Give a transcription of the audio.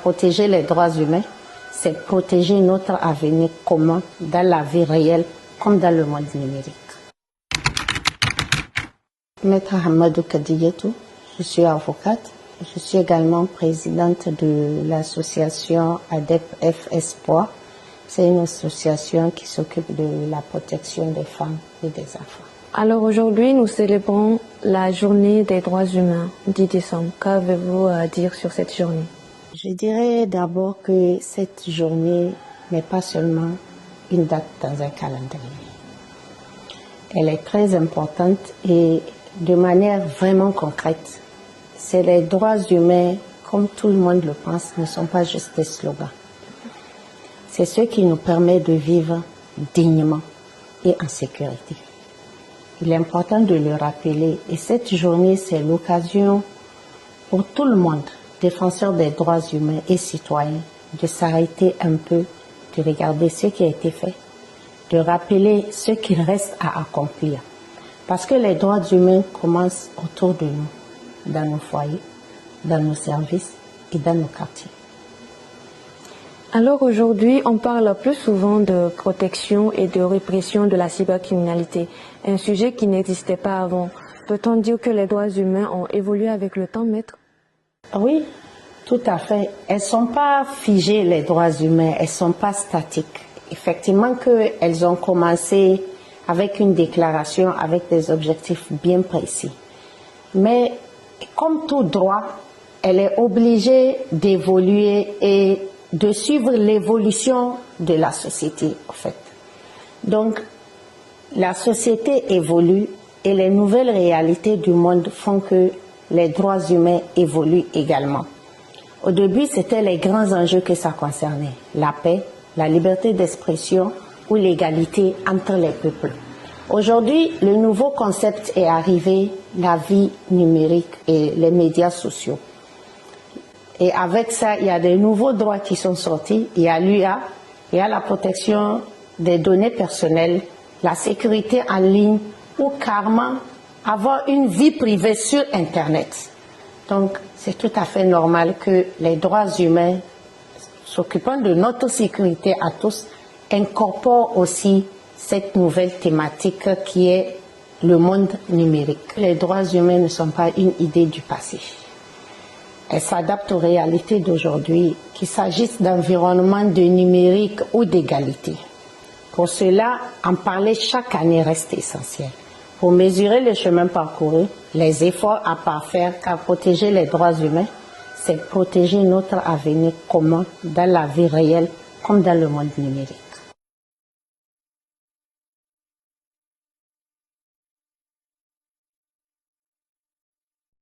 Protéger les droits humains, c'est protéger notre avenir commun dans la vie réelle comme dans le monde numérique. Maître Hamadou Kadiyetou, je suis avocate. Je suis également présidente de l'association ADEP-F Espoir. C'est une association qui s'occupe de la protection des femmes et des enfants. Alors aujourd'hui, nous célébrons la journée des droits humains, 10 décembre. Qu'avez-vous à dire sur cette journée? Je dirais d'abord que cette journée n'est pas seulement une date dans un calendrier. Elle est très importante et de manière vraiment concrète. C'est les droits humains, comme tout le monde le pense, ne sont pas juste des slogans. C'est ce qui nous permet de vivre dignement et en sécurité. Il est important de le rappeler et cette journée, c'est l'occasion pour tout le monde, défenseurs des droits humains et citoyens, de s'arrêter un peu, de regarder ce qui a été fait, de rappeler ce qu'il reste à accomplir. Parce que les droits humains commencent autour de nous, dans nos foyers, dans nos services et dans nos quartiers. Alors aujourd'hui, on parle plus souvent de protection et de répression de la cybercriminalité, un sujet qui n'existait pas avant. Peut-on dire que les droits humains ont évolué avec le temps, maître? Oui, tout à fait. Elles ne sont pas figées, les droits humains, elles ne sont pas statiques. Effectivement qu'elles ont commencé avec une déclaration, avec des objectifs bien précis. Mais comme tout droit, elle est obligée d'évoluer et de suivre l'évolution de la société, en fait. Donc, la société évolue et les nouvelles réalités du monde font que les droits humains évoluent également. Au début, c'était les grands enjeux que ça concernait, la paix, la liberté d'expression ou l'égalité entre les peuples. Aujourd'hui, le nouveau concept est arrivé, la vie numérique et les médias sociaux. Et avec ça, il y a des nouveaux droits qui sont sortis. Il y a l'UA, il y a la protection des données personnelles, la sécurité en ligne ou carrément avoir une vie privée sur Internet. Donc, c'est tout à fait normal que les droits humains, s'occupant de notre sécurité à tous, incorporent aussi cette nouvelle thématique qui est le monde numérique. Les droits humains ne sont pas une idée du passé. Elles s'adaptent aux réalités d'aujourd'hui, qu'il s'agisse d'environnement, de numérique ou d'égalité. Pour cela, en parler chaque année reste essentiel. Pour mesurer le chemin parcouru, les efforts à parfaire, car protéger les droits humains, c'est protéger notre avenir commun dans la vie réelle comme dans le monde numérique.